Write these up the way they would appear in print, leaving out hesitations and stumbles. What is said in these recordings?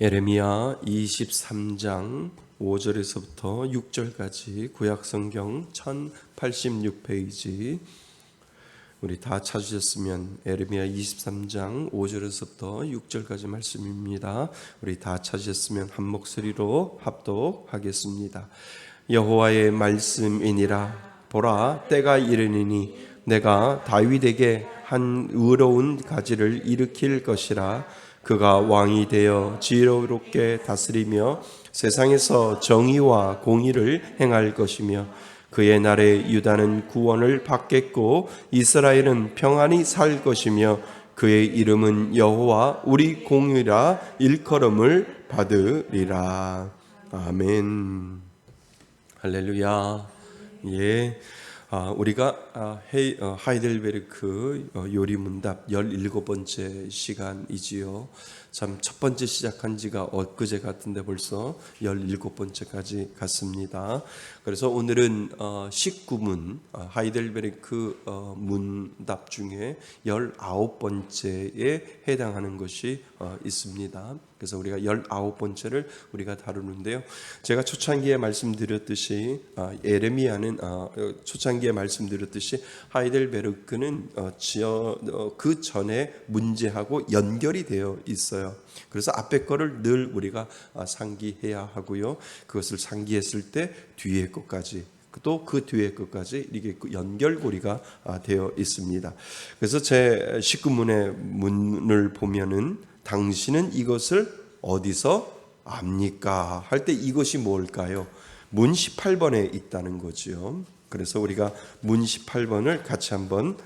예레미야 23장 5절에서부터 6절까지 구약성경 1086페이지, 우리 다 찾으셨으면 예레미야 23장 5절에서부터 6절까지 말씀입니다. 우리 다 찾으셨으면 한 목소리로 합독하겠습니다. 여호와의 말씀이니라. 보라, 때가 이르니니 내가 다윗에게 한 의로운 가지를 일으킬 것이라. 그가 왕이 되어 지혜롭게 다스리며 세상에서 정의와 공의를 행할 것이며, 그의 날에 유다는 구원을 받겠고 이스라엘은 평안히 살 것이며, 그의 이름은 여호와 우리 공의라 일컬음을 받으리라. 아멘. 할렐루야. 예. 우리가 하이델베르크 요리문답 17번째 시간이지요. 참 첫 번째 시작한 지가 엊그제 같은데 벌써 17번째까지 갔습니다. 그래서 오늘은 19문 하이델베르크 문답 중에 19번째에 해당하는 것이 있습니다. 그래서 우리가 19번째를 우리가 다루는데요. 제가 초창기에 말씀드렸듯이 예레미야는 초창기에 말씀드렸듯이 하이델베르크는 그 전에 문제하고 연결이 되어 있어요. 그래서 앞에 거를 늘 우리가 상기해야 하고요. 그것을 상기했을 때 뒤에 것까지, 또 그 뒤에 것까지 이게 연결고리가 되어 있습니다. 그래서 제 19문의 문을 보면은 당신은 이것을 어디서 압니까? 할 때 이것이 뭘까요? 문 18번에 있다는 거죠. 그래서 우리가 문 18번을 같이 한번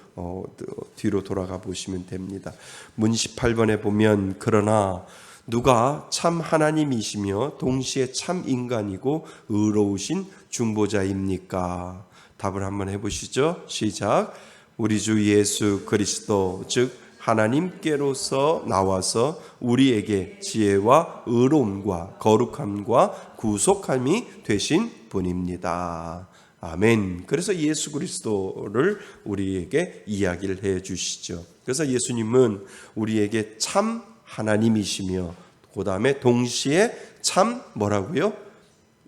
뒤로 돌아가 보시면 됩니다. 문 18번에 보면, 그러나 누가 참 하나님이시며 동시에 참 인간이고 의로우신 중보자입니까? 답을 한번 해보시죠. 시작. 우리 주 예수 그리스도, 즉 하나님께로서 나와서 우리에게 지혜와 의로움과 거룩함과 구속함이 되신 분입니다. 아멘. 그래서 예수 그리스도를 우리에게 이야기를 해 주시죠. 그래서 예수님은 우리에게 참 하나님이시며, 그 다음에 동시에 참 뭐라고요?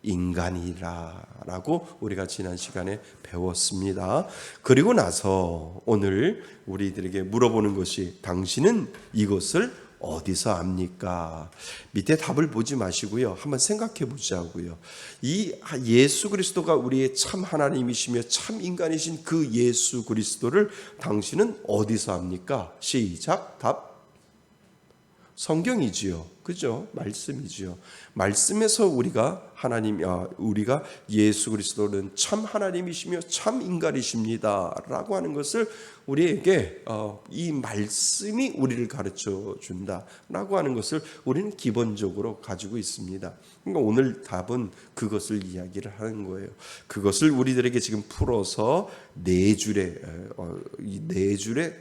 인간이라고 우리가 지난 시간에 배웠습니다. 그리고 나서 오늘 우리들에게 물어보는 것이, 당신은 이것을 어디서 압니까? 밑에 답을 보지 마시고요, 한번 생각해 보자고요. 이 예수 그리스도가 우리의 참 하나님이시며 참 인간이신 그 예수 그리스도를 당신은 어디서 압니까? 시작. 답. 성경이지요. 그죠? 말씀이지요. 말씀에서 우리가 우리가 예수 그리스도는 참 하나님이시며 참 인간이십니다라고 하는 것을 우리에게 이 말씀이 우리를 가르쳐 준다라고 하는 것을 우리는 기본적으로 가지고 있습니다. 그러니까 오늘 답은 그것을 이야기를 하는 거예요. 그것을 우리들에게 지금 풀어서 네 줄에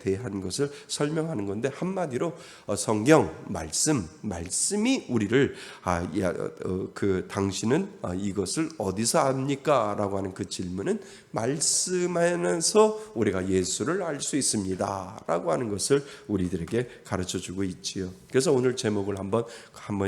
대한 것을 설명하는 건데, 한마디로 성경 말씀이 우리를 당신은 이것을 어디서 압니까? 라고 하는 그 질문은 말씀 안에서 우리가 예수를 알 수 있습니다 라고 하는 것을 우리들에게 가르쳐 주고 있지요. 그래서 오늘 제목을 한번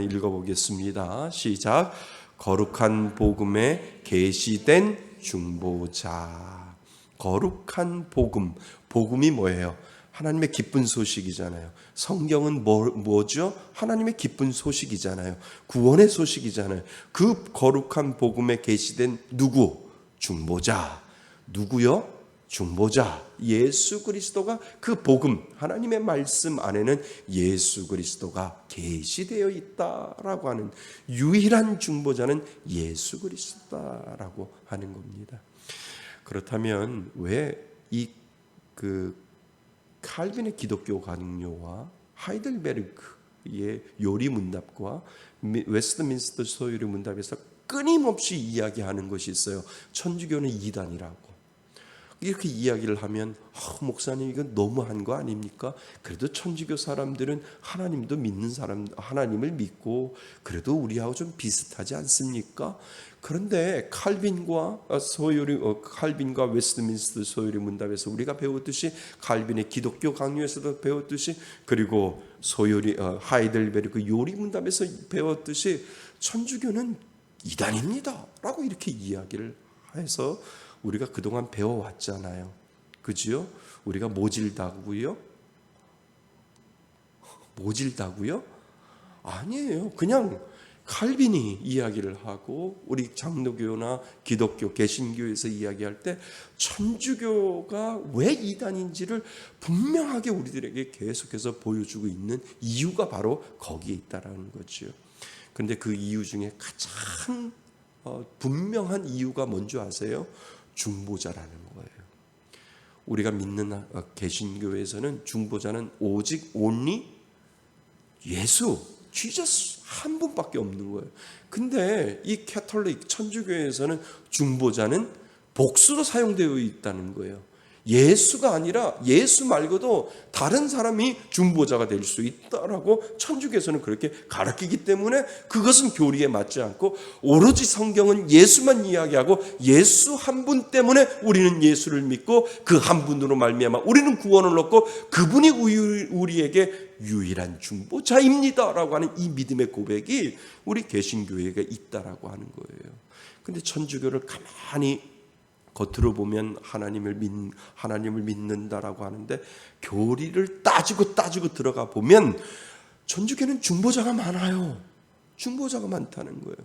읽어보겠습니다. 시작. 거룩한 복음에 계시된 중보자. 거룩한 복음. 복음이 뭐예요? 하나님의 기쁜 소식이잖아요. 성경은 뭐죠? 하나님의 기쁜 소식이잖아요. 구원의 소식이잖아요. 그 거룩한 복음에 계시된 누구? 중보자. 누구요? 중보자. 예수 그리스도가, 그 복음, 하나님의 말씀 안에는 예수 그리스도가 계시되어 있다라고 하는 유일한 중보자는 예수 그리스도다라고 하는 겁니다. 그렇다면 왜 칼빈의 기독교 강요와 하이델베르크의 요리 문답과 웨스트민스터 소요리 문답에서 끊임없이 이야기하는 것이 있어요. 천주교는 이단이라고. 이렇게 이야기를 하면, 목사님 이건 너무한 거 아닙니까? 그래도 천주교 사람들은 하나님도 믿는 사람, 하나님을 믿고 그래도 우리하고 좀 비슷하지 않습니까? 그런데 칼빈과 웨스트민스터 소요리 문답에서 우리가 배웠듯이, 칼빈의 기독교 강요에서도 배웠듯이, 그리고 소요리 하이델베르크 요리 문답에서 배웠듯이 천주교는 이단입니다 라고 이렇게 이야기를 해서 우리가 그동안 배워왔잖아요. 그지요? 우리가 모질다고요? 아니에요. 그냥 칼빈이 이야기를 하고 우리 장로교나 기독교, 개신교에서 이야기할 때 천주교가 왜 이단인지를 분명하게 우리들에게 계속해서 보여주고 있는 이유가 바로 거기에 있다라는 거죠. 그런데 그 이유 중에 가장 분명한 이유가 뭔지 아세요? 중보자라는 거예요. 우리가 믿는 개신교에서는 중보자는 오직 only 예수, 지저스 한 분밖에 없는 거예요. 근데 이 캐톨릭 천주교에서는 중보자는 복수로 사용되어 있다는 거예요. 예수가 아니라 예수 말고도 다른 사람이 중보자가 될 수 있다라고 천주교에서는 그렇게 가르치기 때문에 그것은 교리에 맞지 않고 오로지 성경은 예수만 이야기하고 예수 한 분 때문에 우리는 예수를 믿고 그 한 분으로 말미암아 우리는 구원을 얻고 그분이 우리에게 유일한 중보자입니다라고 하는 이 믿음의 고백이 우리 개신교회가 있다라고 하는 거예요. 근데 천주교를 가만히 겉으로 보면 하나님을 믿는다라고 하는데 교리를 따지고 들어가 보면 천주교는 중보자가 많아요. 중보자가 많다는 거예요.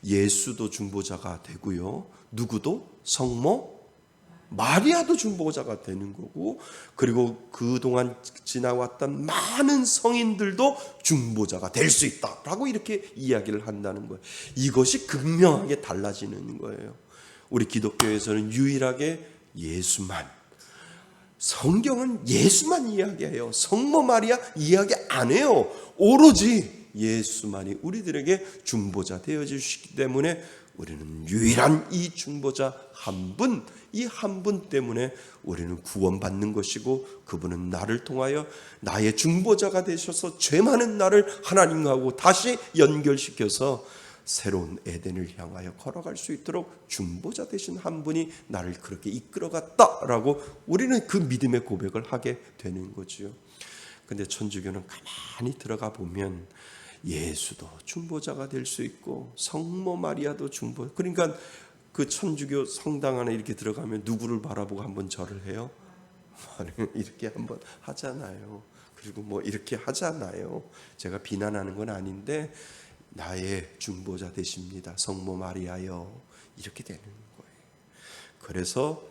예수도 중보자가 되고요. 누구도? 성모 마리아도 중보자가 되는 거고, 그리고 그동안 지나왔던 많은 성인들도 중보자가 될 수 있다라고 이렇게 이야기를 한다는 거예요. 이것이 극명하게 달라지는 거예요. 우리 기독교에서는 유일하게 예수만, 성경은 예수만 이야기해요. 성모 마리아 이야기 안 해요. 오로지 예수만이 우리들에게 중보자 되어주시기 때문에 우리는 유일한 이 중보자 한 분, 이 한 분 때문에 우리는 구원받는 것이고, 그분은 나를 통하여 나의 중보자가 되셔서 죄 많은 나를 하나님하고 다시 연결시켜서 새로운 에덴을 향하여 걸어갈 수 있도록 중보자 되신 한 분이 나를 그렇게 이끌어갔다라고 우리는 그 믿음의 고백을 하게 되는 거죠. 근데 천주교는 가만히 들어가 보면 예수도 중보자가 될 수 있고 성모 마리아도 중보. 그러니까 그 천주교 성당 안에 이렇게 들어가면 누구를 바라보고 한번 절을 해요? 이렇게 한번 하잖아요. 그리고 뭐 이렇게 하잖아요. 제가 비난하는 건 아닌데 나의 중보자 되십니다, 성모 마리아여, 이렇게 되는 거예요. 그래서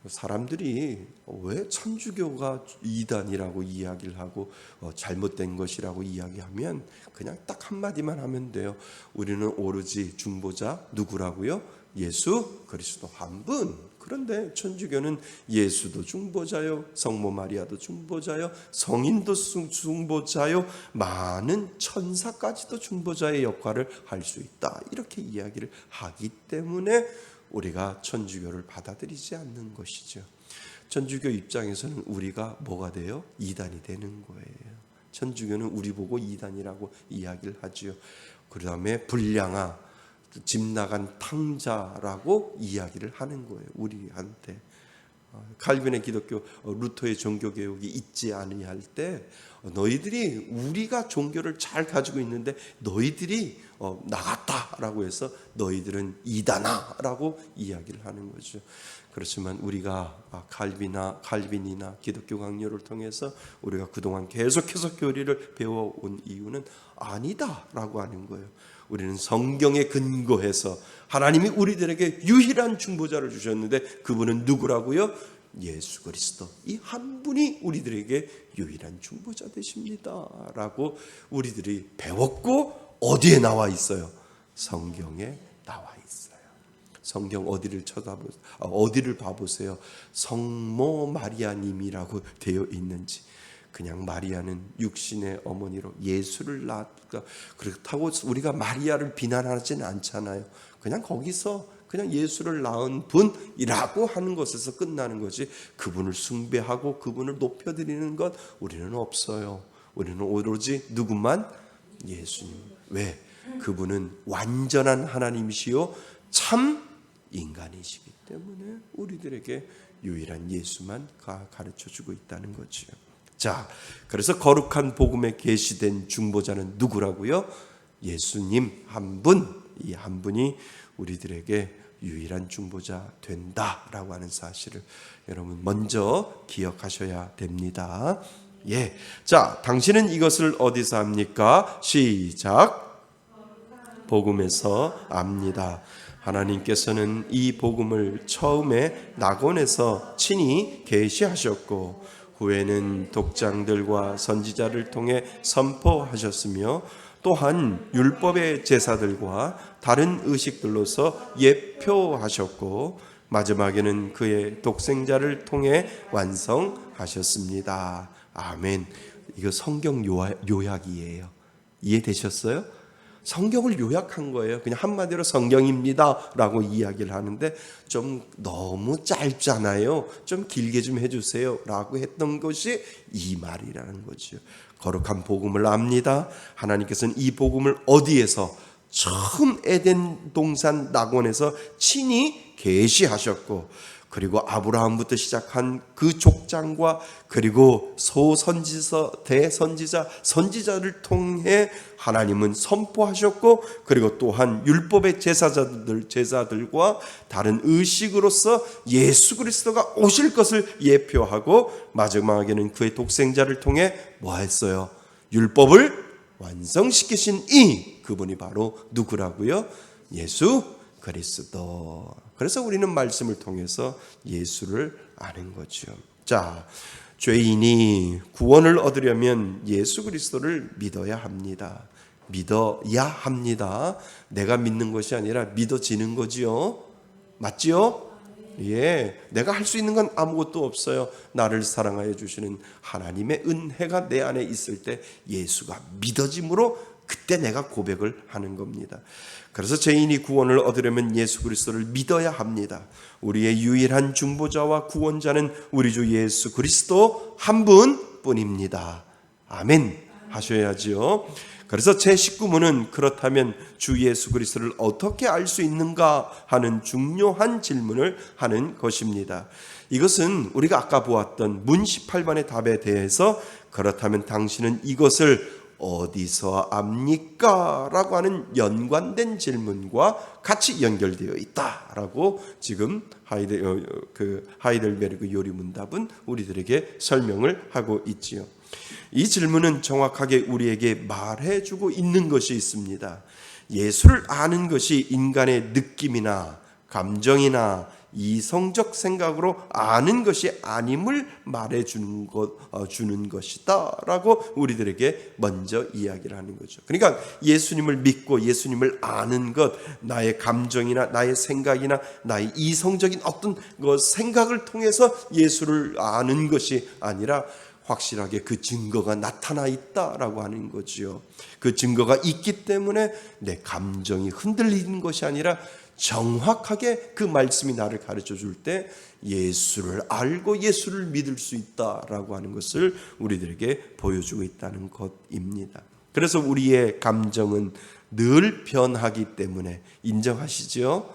사람들이 왜 천주교가 이단이라고 이야기를 하고 잘못된 것이라고 이야기하면 그냥 딱 한마디만 하면 돼요. 우리는 오로지 중보자 누구라고요? 예수 그리스도 한 분. 그런데 천주교는 예수도 중보자요, 성모 마리아도 중보자요, 성인도 중보자요, 많은 천사까지도 중보자의 역할을 할 수 있다, 이렇게 이야기를 하기 때문에 우리가 천주교를 받아들이지 않는 것이죠. 천주교 입장에서는 우리가 뭐가 돼요? 이단이 되는 거예요. 천주교는 우리 보고 이단이라고 이야기를 하죠. 그 다음에 불량아, 집 나간 탕자라고 이야기를 하는 거예요, 우리한테. 칼빈의 기독교, 루터의 종교개혁이 있지 아니할 때 너희들이, 우리가 종교를 잘 가지고 있는데 너희들이 나갔다라고 해서 너희들은 이단아라고 이야기를 하는 거죠. 그렇지만 우리가 칼빈이나 기독교 강요를 통해서 우리가 그동안 계속해서 교리를 배워온 이유는 아니다라고 하는 거예요. 우리는 성경에 근거해서 하나님이 우리들에게 유일한 중보자를 주셨는데 그분은 누구라고요? 예수 그리스도, 이 한 분이 우리들에게 유일한 중보자 되십니다 라고 우리들이 배웠고, 어디에 나와 있어요? 성경에 나와 있어요. 성경 어디를 봐보세요. 성모 마리아님이라고 되어 있는지. 그냥 마리아는 육신의 어머니로 예수를 낳았다, 그렇다고 우리가 마리아를 비난하지는 않잖아요. 그냥 거기서 그냥 예수를 낳은 분이라고 하는 것에서 끝나는 거지, 그분을 숭배하고 그분을 높여드리는 것 우리는 없어요. 우리는 오로지 누구만? 예수님. 왜? 그분은 완전한 하나님이시요 참 인간이시기 때문에 우리들에게 유일한 예수만 가르쳐주고 있다는 거죠. 자, 그래서 거룩한 복음에 계시된 중보자는 누구라고요? 예수님 한 분, 이 한 분이 우리들에게 유일한 중보자 된다라고 하는 사실을 여러분 먼저 기억하셔야 됩니다. 예, 자, 당신은 이것을 어디서 압니까? 시작. 복음에서 압니다. 하나님께서는 이 복음을 처음에 낙원에서 친히 계시하셨고 후에는 독장들과 선지자를 통해 선포하셨으며 또한 율법의 제사들과 다른 의식들로서 예표하셨고 마지막에는 그의 독생자를 통해 완성하셨습니다. 아멘. 이거 성경 요약이에요. 이해되셨어요? 성경을 요약한 거예요. 그냥 한마디로 성경입니다 라고 이야기를 하는데 좀 너무 짧잖아요. 좀 길게 좀 해주세요 라고 했던 것이 이 말이라는 거죠. 거룩한 복음을 압니다. 하나님께서는 이 복음을 어디에서? 처음 에덴 동산 낙원에서 친히 계시하셨고 그리고 아브라함부터 시작한 그 족장과 그리고 소선지서, 대선지자, 선지자를 통해 하나님은 선포하셨고 그리고 또한 율법의 제사들과 다른 의식으로서 예수 그리스도가 오실 것을 예표하고 마지막에는 그의 독생자를 통해 뭐 했어요? 율법을 완성시키신 그분이 바로 누구라고요? 예수 그리스도. 그래서 우리는 말씀을 통해서 예수를 아는 거죠. 자, 죄인이 구원을 얻으려면 예수 그리스도를 믿어야 합니다. 믿어야 합니다. 내가 믿는 것이 아니라 믿어지는 거지요. 맞지요? 예, 내가 할 수 있는 건 아무것도 없어요. 나를 사랑하여 주시는 하나님의 은혜가 내 안에 있을 때 예수가 믿어짐으로 그때 내가 고백을 하는 겁니다. 그래서 죄인이 구원을 얻으려면 예수 그리스도를 믿어야 합니다. 우리의 유일한 중보자와 구원자는 우리 주 예수 그리스도 한 분뿐입니다. 아멘 하셔야지요. 그래서 제 19문은 그렇다면 주 예수 그리스도를 어떻게 알 수 있는가 하는 중요한 질문을 하는 것입니다. 이것은 우리가 아까 보았던 문 18번의 답에 대해서 그렇다면 당신은 이것을 어디서 압니까? 라고 하는 연관된 질문과 같이 연결되어 있다라고 지금 하이델베르그 요리문답은 우리들에게 설명을 하고 있지요. 이 질문은 정확하게 우리에게 말해주고 있는 것이 있습니다. 예수를 아는 것이 인간의 느낌이나 감정이나 이성적 생각으로 아는 것이 아님을 말해주는 주는 것이다 라고 우리들에게 먼저 이야기를 하는 거죠. 그러니까 예수님을 믿고 예수님을 아는 것, 나의 감정이나 나의 생각이나 나의 이성적인 어떤 생각을 통해서 예수를 아는 것이 아니라 확실하게 그 증거가 나타나 있다라고 하는 거지요. 그 증거가 있기 때문에 내 감정이 흔들리는 것이 아니라 정확하게 그 말씀이 나를 가르쳐 줄 때 예수를 알고 예수를 믿을 수 있다라고 하는 것을 우리들에게 보여주고 있다는 것입니다. 그래서 우리의 감정은 늘 변하기 때문에 인정하시죠?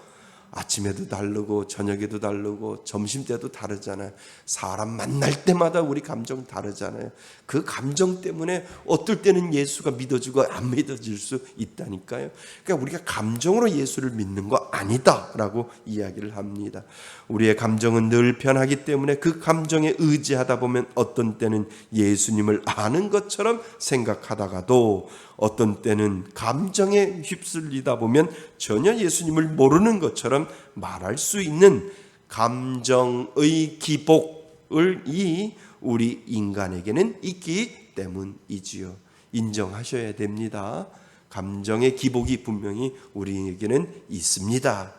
아침에도 다르고 저녁에도 다르고 점심때도 다르잖아요. 사람 만날 때마다 우리 감정 다르잖아요. 그 감정 때문에 어떨 때는 예수가 믿어지고 안 믿어질 수 있다니까요. 그러니까 우리가 감정으로 예수를 믿는 거 아니다라고 이야기를 합니다. 우리의 감정은 늘 변하기 때문에 그 감정에 의지하다 보면 어떤 때는 예수님을 아는 것처럼 생각하다가도 어떤 때는 감정에 휩쓸리다 보면 전혀 예수님을 모르는 것처럼 말할 수 있는 감정의 기복이 우리 인간에게는 있기 때문이지요. 인정하셔야 됩니다. 감정의 기복이 분명히 우리에게는 있습니다.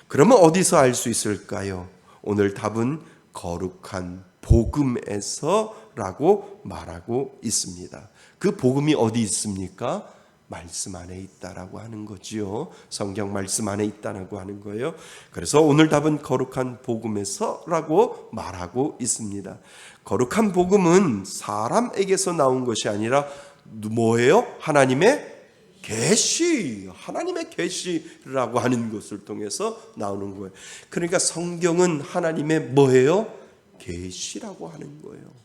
그러면 어디서 알 수 있을까요? 오늘 답은 거룩한 복음에서라고 말하고 있습니다. 그 복음이 어디 있습니까? 말씀 안에 있다라고 하는 거지요. 성경 말씀 안에 있다라고 하는 거예요. 그래서 오늘 답은 거룩한 복음에서라고 말하고 있습니다. 거룩한 복음은 사람에게서 나온 것이 아니라 뭐예요? 하나님의 계시, 하나님의 계시라고 하는 것을 통해서 나오는 거예요. 그러니까 성경은 하나님의 뭐예요? 계시라고 하는 거예요.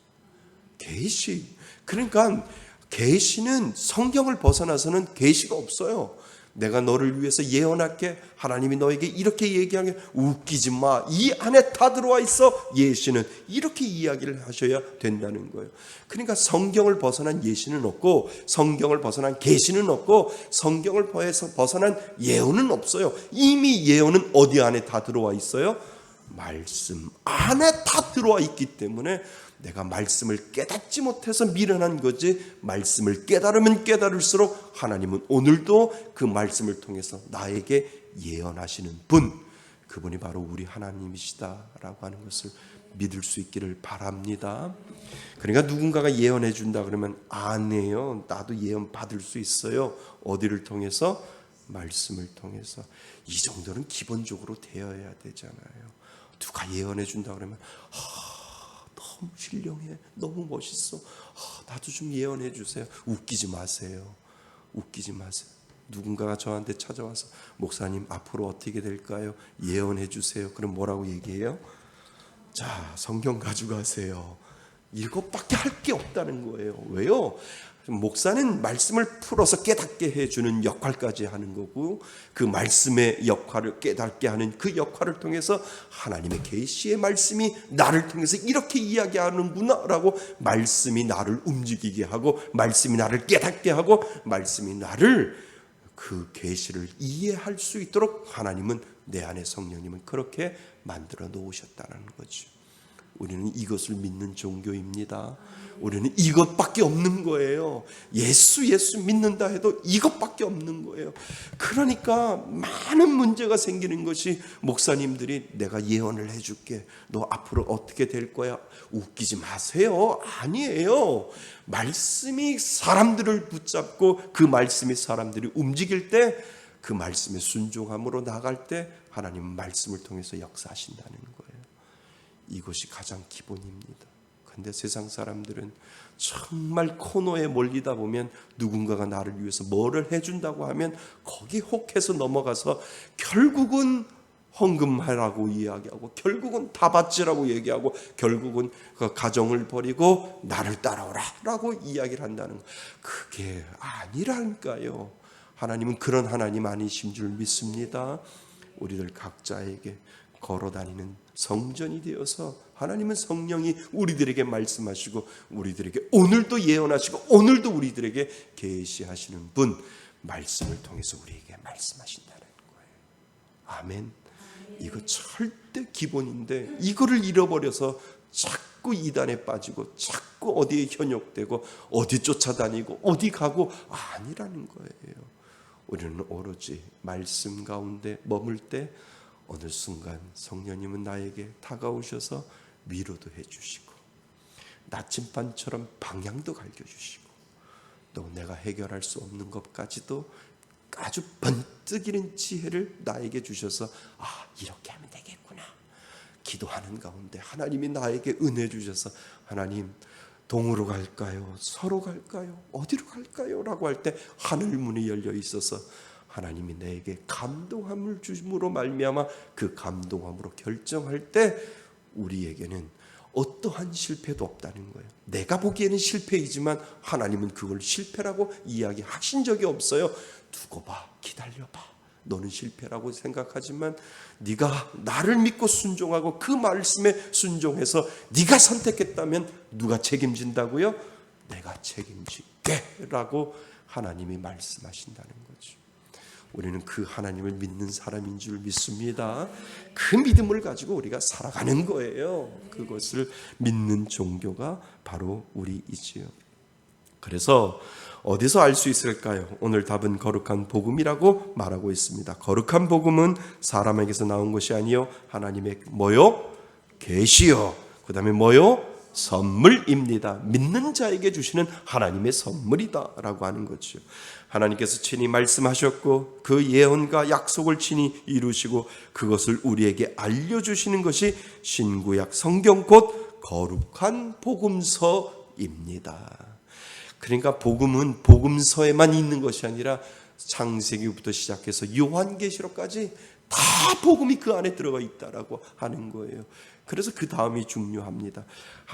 계시. 그러니까 계시는 성경을 벗어나서는 계시가 없어요. 내가 너를 위해서 예언할게. 하나님이 너에게 이렇게 얘기하게. 웃기지 마. 이 안에 다 들어와 있어. 예시는 이렇게 이야기를 하셔야 된다는 거예요. 그러니까 성경을 벗어난 예시는 없고, 성경을 벗어난 계시는 없고, 성경을 벗어난 예언은 없어요. 이미 예언은 어디 안에 다 들어와 있어요? 말씀 안에 다 들어와 있기 때문에 내가 말씀을 깨닫지 못해서 미련한 거지, 말씀을 깨달으면 깨달을수록 하나님은 오늘도 그 말씀을 통해서 나에게 예언하시는 분, 그분이 바로 우리 하나님이시다라고 하는 것을 믿을 수 있기를 바랍니다. 그러니까 누군가가 예언해 준다 그러면 아니에요. 나도 예언 받을 수 있어요. 어디를 통해서? 말씀을 통해서. 이 정도는 기본적으로 되어야 되잖아요. 누가 예언해 준다 그러면 너무 신령해, 너무 멋있어, 나도 좀 예언해 주세요. 웃기지 마세요. 웃기지 마세요. 누군가가 저한테 찾아와서 목사님 앞으로 어떻게 될까요? 예언해 주세요. 그럼 뭐라고 얘기해요? 자, 성경 가져가세요. 이것밖에 할 게 없다는 거예요. 왜요? 목사는 말씀을 풀어서 깨닫게 해주는 역할까지 하는 거고, 그 말씀의 역할을 깨닫게 하는 그 역할을 통해서 하나님의 계시의 말씀이 나를 통해서 이렇게 이야기하는구나 라고 말씀이 나를 움직이게 하고, 말씀이 나를 깨닫게 하고, 말씀이 나를 그 계시를 이해할 수 있도록 하나님은, 내 안에 성령님은 그렇게 만들어 놓으셨다는 거죠. 우리는 이것을 믿는 종교입니다. 우리는 이것밖에 없는 거예요. 예수 믿는다 해도 이것밖에 없는 거예요. 그러니까 많은 문제가 생기는 것이, 목사님들이 내가 예언을 해줄게, 너 앞으로 어떻게 될 거야. 웃기지 마세요. 아니에요. 말씀이 사람들을 붙잡고 그 말씀이 사람들이 움직일 때, 그 말씀에 순종함으로 나갈 때 하나님은 말씀을 통해서 역사하신다는 거예요. 이것이 가장 기본입니다. 그런데 세상 사람들은 정말 코너에 몰리다 보면, 누군가가 나를 위해서 뭐를 해준다고 하면 거기 혹해서 넘어가서 결국은 헌금하라고 이야기하고, 결국은 다 바치라고 얘기하고, 결국은 그 가정을 버리고 나를 따라오라 라고 이야기를 한다는 거. 그게 아니라니까요. 하나님은 그런 하나님 아니신 줄 믿습니다. 우리들 각자에게 걸어다니는 성전이 되어서 하나님은 성령이 우리들에게 말씀하시고, 우리들에게 오늘도 예언하시고, 오늘도 우리들에게 계시하시는 분, 말씀을 통해서 우리에게 말씀하신다는 거예요. 아멘. 이거 절대 기본인데, 이거를 잃어버려서 자꾸 이단에 빠지고, 자꾸 어디에 현혹되고, 어디 쫓아다니고, 어디 가고, 아니라는 거예요. 우리는 오로지 말씀 가운데 머물 때 어느 순간 성령님은 나에게 다가오셔서 위로도 해주시고, 나침반처럼 방향도 가르쳐주시고, 또 내가 해결할 수 없는 것까지도 아주 번뜩이는 지혜를 나에게 주셔서, 이렇게 하면 되겠구나. 기도하는 가운데 하나님이 나에게 은혜 주셔서, 하나님 동으로 갈까요? 서로 갈까요? 어디로 갈까요? 라고 할 때 하늘 문이 열려 있어서 하나님이 내게 감동함을 주심으로 말미암아 그 감동함으로 결정할 때 우리에게는 어떠한 실패도 없다는 거예요. 내가 보기에는 실패이지만 하나님은 그걸 실패라고 이야기하신 적이 없어요. 두고 봐, 기다려봐. 너는 실패라고 생각하지만 네가 나를 믿고 순종하고 그 말씀에 순종해서 네가 선택했다면 누가 책임진다고요? 내가 책임질게 라고 하나님이 말씀하신다는 거죠. 우리는 그 하나님을 믿는 사람인 줄 믿습니다. 그 믿음을 가지고 우리가 살아가는 거예요. 그것을 믿는 종교가 바로 우리이지요. 그래서 어디서 알 수 있을까요? 오늘 답은 거룩한 복음이라고 말하고 있습니다. 거룩한 복음은 사람에게서 나온 것이 아니요 하나님의 뭐요? 계시요. 그 다음에 뭐요? 선물입니다. 믿는 자에게 주시는 하나님의 선물이다라고 하는 거죠. 하나님께서 친히 말씀하셨고 그 예언과 약속을 친히 이루시고 그것을 우리에게 알려주시는 것이 신구약 성경 곧 거룩한 복음서입니다. 그러니까 복음은 복음서에만 있는 것이 아니라 창세기부터 시작해서 요한계시록까지 다 복음이 그 안에 들어가 있다라고 하는 거예요. 그래서 그 다음이 중요합니다.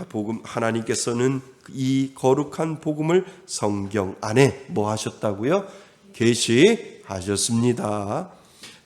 복음, 하나님께서는 이 거룩한 복음을 성경 안에 뭐 하셨다고요? 계시하셨습니다.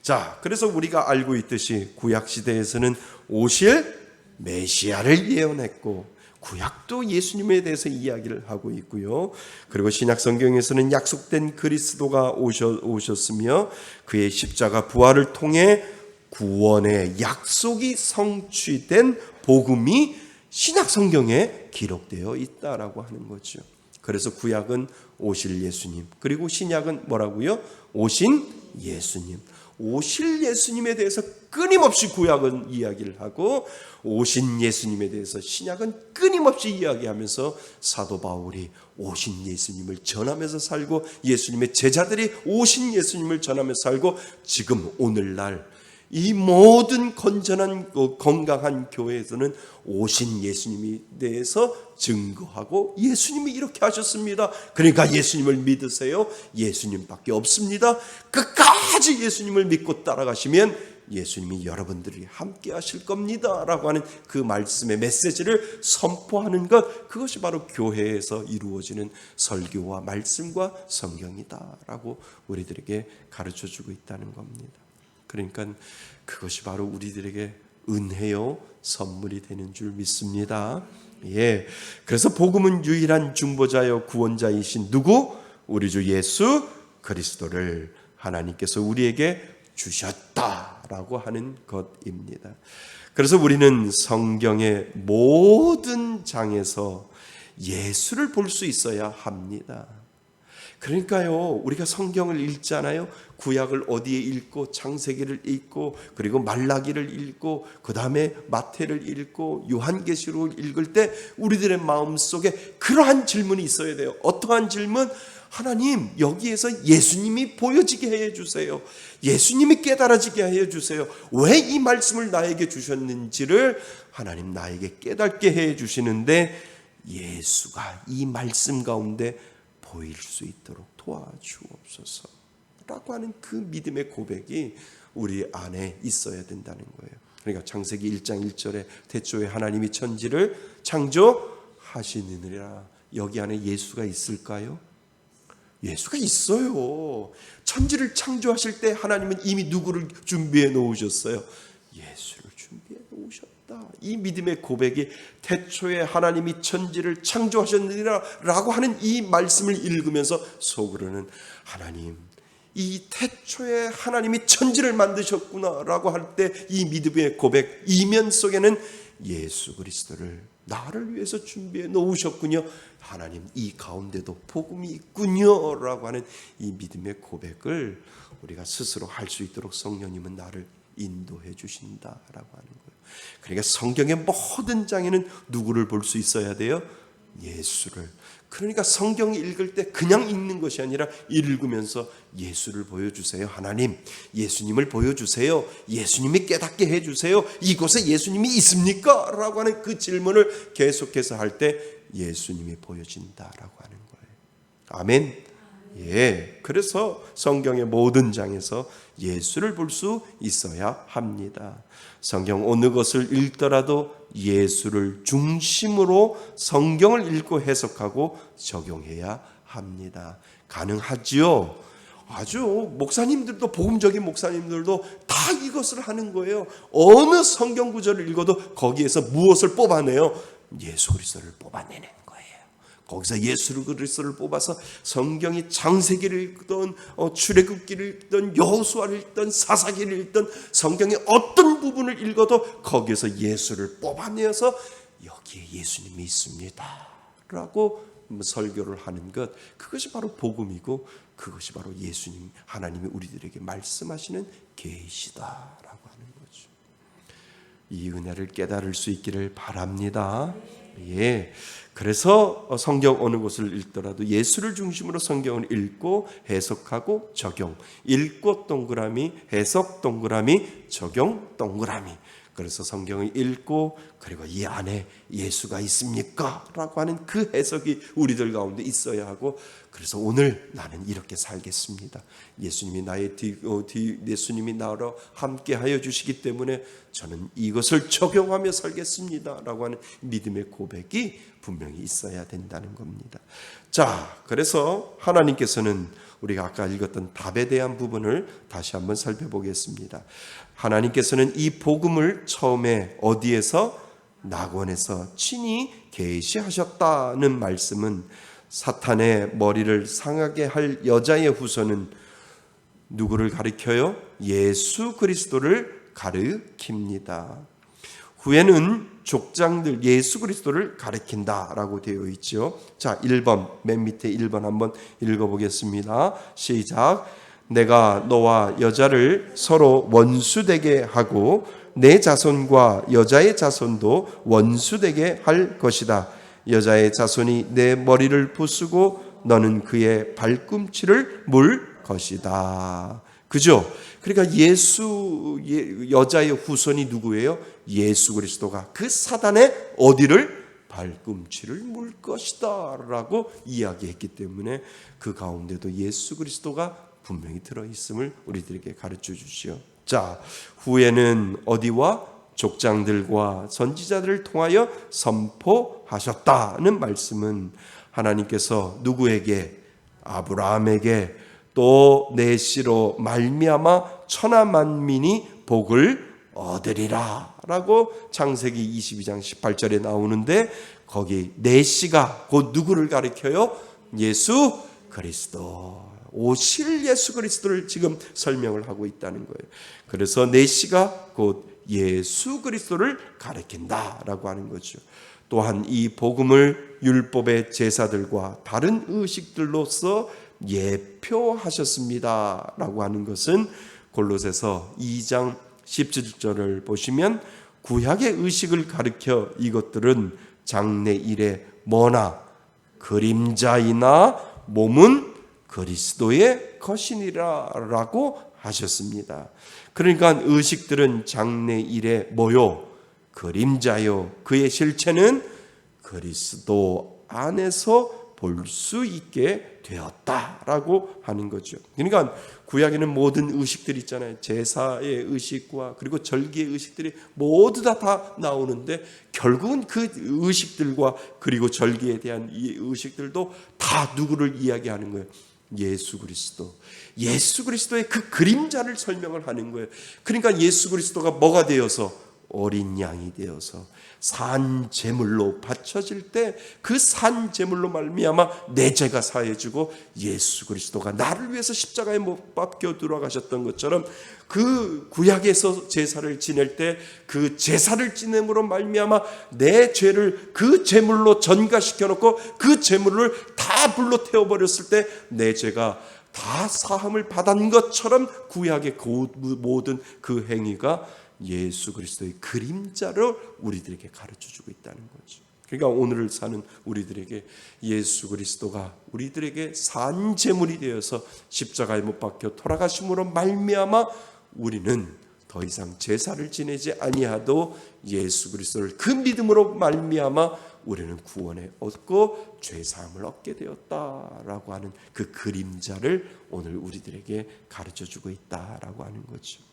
자, 그래서 우리가 알고 있듯이 구약 시대에서는 오실 메시아를 예언했고, 구약도 예수님에 대해서 이야기를 하고 있고요. 그리고 신약 성경에서는 약속된 그리스도가 오셨으며 그의 십자가 부활을 통해 구원의 약속이 성취된 복음이 신약 성경에 기록되어 있다라고 하는 거죠. 그래서 구약은 오실 예수님, 그리고 신약은 뭐라고요? 오신 예수님. 오실 예수님에 대해서 끊임없이 구약은 이야기를 하고, 오신 예수님에 대해서 신약은 끊임없이 이야기하면서 사도 바울이 오신 예수님을 전하면서 살고, 예수님의 제자들이 오신 예수님을 전하면서 살고, 지금 오늘날 이 모든 건전한 건강한 교회에서는 오신 예수님에 대해서 증거하고, 예수님이 이렇게 하셨습니다, 그러니까 예수님을 믿으세요. 예수님밖에 없습니다. 끝까지 예수님을 믿고 따라가시면 예수님이 여러분들이 함께 하실 겁니다 라고 하는 그 말씀의 메시지를 선포하는 것, 그것이 바로 교회에서 이루어지는 설교와 말씀과 성경이다 라고 우리들에게 가르쳐주고 있다는 겁니다. 그러니까 그것이 바로 우리들에게 은혜요 선물이 되는 줄 믿습니다. 예, 그래서 복음은 유일한 중보자여 구원자이신 누구? 우리 주 예수 그리스도를 하나님께서 우리에게 주셨다라고 하는 것입니다. 그래서 우리는 성경의 모든 장에서 예수를 볼 수 있어야 합니다. 그러니까요, 우리가 성경을 읽잖아요. 구약을 어디에 읽고, 창세기를 읽고, 그리고 말라기를 읽고, 그 다음에 마태를 읽고, 요한계시록을 읽을 때 우리들의 마음속에 그러한 질문이 있어야 돼요. 어떠한 질문? 하나님, 여기에서 예수님이 보여지게 해주세요. 예수님이 깨달아지게 해주세요. 왜 이 말씀을 나에게 주셨는지를 하나님 나에게 깨닫게 해주시는데, 예수가 이 말씀 가운데 보일 수 있도록 도와주옵소서 라고 하는 그 믿음의 고백이 우리 안에 있어야 된다는 거예요. 그러니까 창세기 1장 1절에 태초에 하나님이 천지를 창조하시느니라, 여기 안에 예수가 있을까요? 예수가 있어요. 천지를 창조하실 때 하나님은 이미 누구를 준비해 놓으셨어요? 예수를 준비해 놓으셨다. 이 믿음의 고백이 태초에 하나님이 천지를 창조하셨느니라 라고 하는 이 말씀을 읽으면서 속으로는 하나님, 이 태초에 하나님이 천지를 만드셨구나 라고 할 때 이 믿음의 고백 이면 속에는 예수 그리스도를 나를 위해서 준비해 놓으셨군요, 하나님 이 가운데도 복음이 있군요 라고 하는 이 믿음의 고백을 우리가 스스로 할 수 있도록 성령님은 나를 인도해 주신다라고 하는 거예요. 그러니까 성경의 모든 장에는 누구를 볼 수 있어야 돼요? 예수를. 그러니까 성경 읽을 때 그냥 읽는 것이 아니라 읽으면서 예수를 보여주세요. 하나님, 예수님을 보여주세요. 예수님이 깨닫게 해주세요. 이곳에 예수님이 있습니까? 라고 하는 그 질문을 계속해서 할 때 예수님이 보여진다라고 하는 거예요. 아멘. 예, 그래서 성경의 모든 장에서 예수를 볼 수 있어야 합니다. 성경 어느 것을 읽더라도 예수를 중심으로 성경을 읽고 해석하고 적용해야 합니다. 가능하지요? 아주 목사님들도, 복음적인 목사님들도 다 이것을 하는 거예요. 어느 성경 구절을 읽어도 거기에서 무엇을 뽑아내요? 예수 그리스도를 뽑아내는 거예요. 거기서 예수 그리스도를 뽑아서 성경이 창세기를 읽든 출애굽기를 읽든 여호수아를 읽든 사사기를 읽든 성경의 어떤 부분을 읽어도 거기에서 예수를 뽑아내어서 여기에 예수님이 있습니다 라고 설교를 하는 것, 그것이 바로 복음이고 그것이 바로 예수님, 하나님이 우리들에게 말씀하시는 계시다라고 하는 거죠. 이 은혜를 깨달을 수 있기를 바랍니다. 예. 그래서 성경 어느 곳을 읽더라도 예수를 중심으로 성경을 읽고 해석하고 적용, 읽고 동그라미, 해석 동그라미, 적용 동그라미. 그래서 성경을 읽고 그리고 이 안에 예수가 있습니까? 라고 하는 그 해석이 우리들 가운데 있어야 하고, 그래서 오늘 나는 이렇게 살겠습니다. 예수님이 예수님이 나로 함께 하여 주시기 때문에 저는 이것을 적용하며 살겠습니다. 라고 하는 믿음의 고백이 분명히 있어야 된다는 겁니다. 자, 그래서 하나님께서는 우리가 아까 읽었던 답에 대한 부분을 다시 한번 살펴보겠습니다. 하나님께서는 이 복음을 처음에 어디에서? 낙원에서 친히 계시하셨다는 말씀은 사탄의 머리를 상하게 할 여자의 후손은 누구를 가리켜요? 예수 그리스도를 가리킵니다. 후에는 족장들 예수 그리스도를 가리킨다라고 되어 있죠. 자, 1번 맨 밑에 1번 한번 읽어보겠습니다. 시작. 내가 너와 여자를 서로 원수되게 하고 내 자손과 여자의 자손도 원수되게 할 것이다. 여자의 자손이 내 머리를 부수고 너는 그의 발꿈치를 물 것이다. 그죠? 그러니까 여자의 후손이 누구예요? 예수 그리스도가 그 사단의 어디를? 발꿈치를 물 것이다 라고 이야기했기 때문에 그 가운데도 예수 그리스도가 분명히 들어있음을 우리들에게 가르쳐 주시오. 자, 후에는 어디와? 족장들과 선지자들을 통하여 선포하셨다는 말씀은 하나님께서 누구에게? 아브라함에게 또 내 씨로 말미암아 천하 만민이 복을 얻으리라 라고 창세기 22장 18절에 나오는데, 거기 내 씨가 곧 누구를 가리켜요? 예수 그리스도, 오실 예수 그리스도를 지금 설명을 하고 있다는 거예요. 그래서 내 씨가 곧 예수 그리스도를 가리킨다라고 하는 거죠. 또한 이 복음을 율법의 제사들과 다른 의식들로서 예표하셨습니다라고 하는 것은 골로새서 2장 17절을 보시면 구약의 의식을 가리켜 이것들은 장래일의 뭐나 그림자이나 몸은 그리스도의 것이니라라고 하셨습니다. 그러니까 의식들은 장래일의 뭐요? 그림자요. 그의 실체는 그리스도 안에서 볼 수 있게 되었다라고 하는 거죠. 그러니까 구약에는 모든 의식들이 있잖아요. 제사의 의식과 그리고 절기의 의식들이 모두 다 나오는데, 결국은 그 의식들과 그리고 절기에 대한 이 의식들도 다 누구를 이야기하는 거예요? 예수 그리스도. 예수 그리스도의 그 그림자를 설명을 하는 거예요. 그러니까 예수 그리스도가 뭐가 되어서? 어린 양이 되어서 산 제물로 바쳐질 때 그 산 제물로 말미암아 내 죄가 사해지고 예수 그리스도가 나를 위해서 십자가에 못 박혀 들어가셨던 것처럼 그 구약에서 제사를 지낼 때 그 제사를 지냄으로 말미암아 내 죄를 그 제물로 전가시켜 놓고 그 제물을 다 불로 태워버렸을 때 내 죄가 다 사함을 받은 것처럼 구약의 모든 그 행위가 예수 그리스도의 그림자를 우리들에게 가르쳐주고 있다는 거죠. 그러니까 오늘을 사는 우리들에게 예수 그리스도가 우리들에게 산 제물이 되어서 십자가에 못 박혀 돌아가심으로 말미암아 우리는 더 이상 제사를 지내지 아니하도 예수 그리스도를 그 믿음으로 말미암아 우리는 구원을 얻고 죄사함을 얻게 되었다라고 하는 그 그림자를 오늘 우리들에게 가르쳐주고 있다라고 하는 거죠.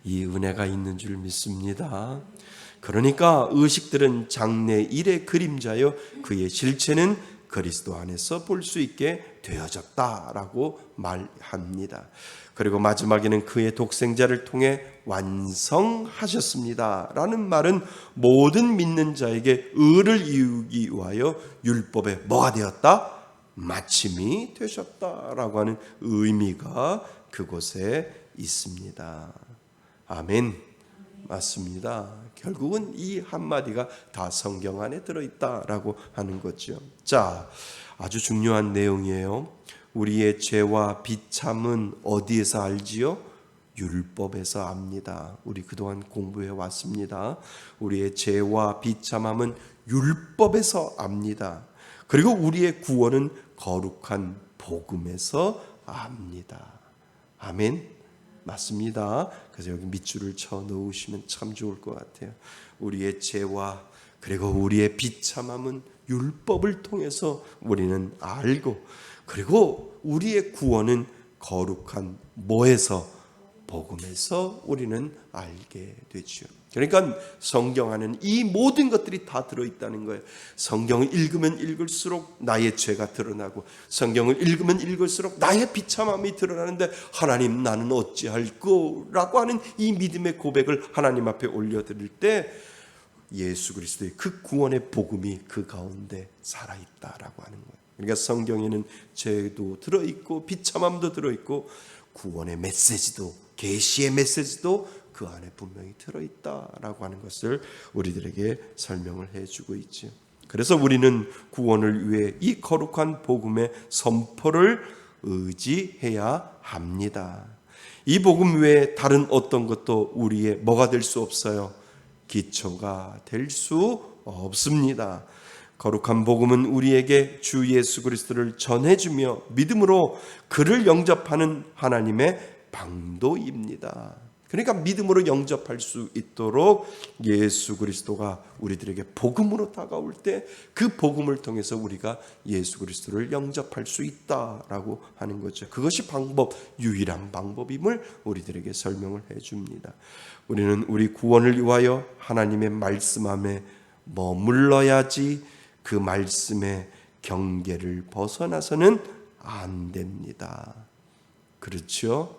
이 은혜가 있는 줄 믿습니다. 그러니까 의식들은 장래일의 그림자요 그의 실체는 그리스도 안에서 볼 수 있게 되어졌다라고 말합니다. 그리고 마지막에는 그의 독생자를 통해 완성하셨습니다 라는 말은 모든 믿는 자에게 의를 이루기 위하여 율법에 뭐가 되었다? 마침이 되셨다라고 하는 의미가 그곳에 있습니다. 아멘. 맞습니다. 결국은 이 한마디가 다 성경 안에 들어있다라고 하는 거죠. 자, 아주 중요한 내용이에요. 우리의 죄와 비참은 어디에서 알지요? 율법에서 압니다. 우리 그동안 공부해 왔습니다. 우리의 죄와 비참함은 율법에서 압니다. 그리고 우리의 구원은 거룩한 복음에서 압니다. 아멘. 맞습니다. 그래서 여기 밑줄을 쳐 넣으시면 참 좋을 것 같아요. 우리의 죄와 그리고 우리의 비참함은 율법을 통해서 우리는 알고, 그리고 우리의 구원은 거룩한 뭐에서? 복음에서 우리는 알게 되죠. 그러니까 성경 안에는 이 모든 것들이 다 들어있다는 거예요. 성경을 읽으면 읽을수록 나의 죄가 드러나고, 성경을 읽으면 읽을수록 나의 비참함이 드러나는데, 하나님 나는 어찌할꼬라고 하는 이 믿음의 고백을 하나님 앞에 올려드릴 때 예수 그리스도의 그 구원의 복음이 그 가운데 살아있다라고 하는 거예요. 그러니까 성경에는 죄도 들어있고 비참함도 들어있고 구원의 메시지도, 계시의 메시지도 그 안에 분명히 들어있다라고 하는 것을 우리들에게 설명을 해주고 있죠. 그래서 우리는 구원을 위해 이 거룩한 복음의 선포를 의지해야 합니다. 이 복음 외에 다른 어떤 것도 우리의 뭐가 될 수 없어요. 기초가 될 수 없습니다. 거룩한 복음은 우리에게 주 예수 그리스도를 전해주며 믿음으로 그를 영접하는 하나님의 방도입니다. 그러니까 믿음으로 영접할 수 있도록 예수 그리스도가 우리들에게 복음으로 다가올 때 그 복음을 통해서 우리가 예수 그리스도를 영접할 수 있다라고 하는 거죠. 그것이 유일한 방법임을 우리들에게 설명을 해줍니다. 우리는 우리 구원을 위하여 하나님의 말씀 안에 머물러야지 그 말씀의 경계를 벗어나서는 안 됩니다. 그렇죠?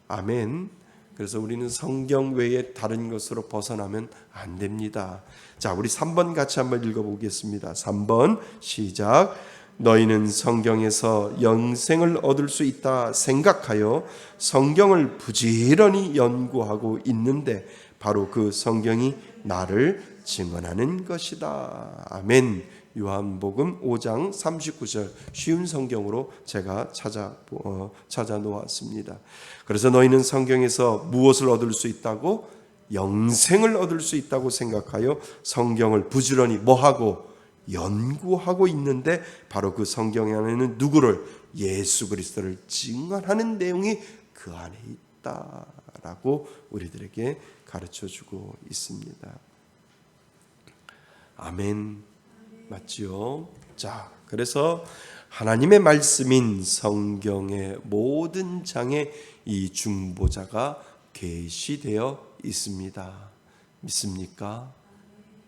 아멘. 그래서 우리는 성경 외에 다른 것으로 벗어나면 안 됩니다. 자, 우리 3번 같이 한번 읽어보겠습니다. 3번 시작. 너희는 성경에서 영생을 얻을 수 있다 생각하여 성경을 부지런히 연구하고 있는데 바로 그 성경이 나를 증언하는 것이다. 아멘. 요한복음 5장 39절 쉬운 성경으로 제가 찾아 놓았습니다. 그래서 너희는 성경에서 무엇을 얻을 수 있다고? 영생을 얻을 수 있다고 생각하여 성경을 부지런히 뭐하고? 연구하고 있는데 바로 그 성경 안에는 누구를? 예수 그리스도를 증언하는 내용이 그 안에 있다라고 우리들에게 가르쳐주고 있습니다. 아멘. 맞지요? 자, 그래서 하나님의 말씀인 성경의 모든 장에 이 중보자가 계시되어 있습니다. 믿습니까?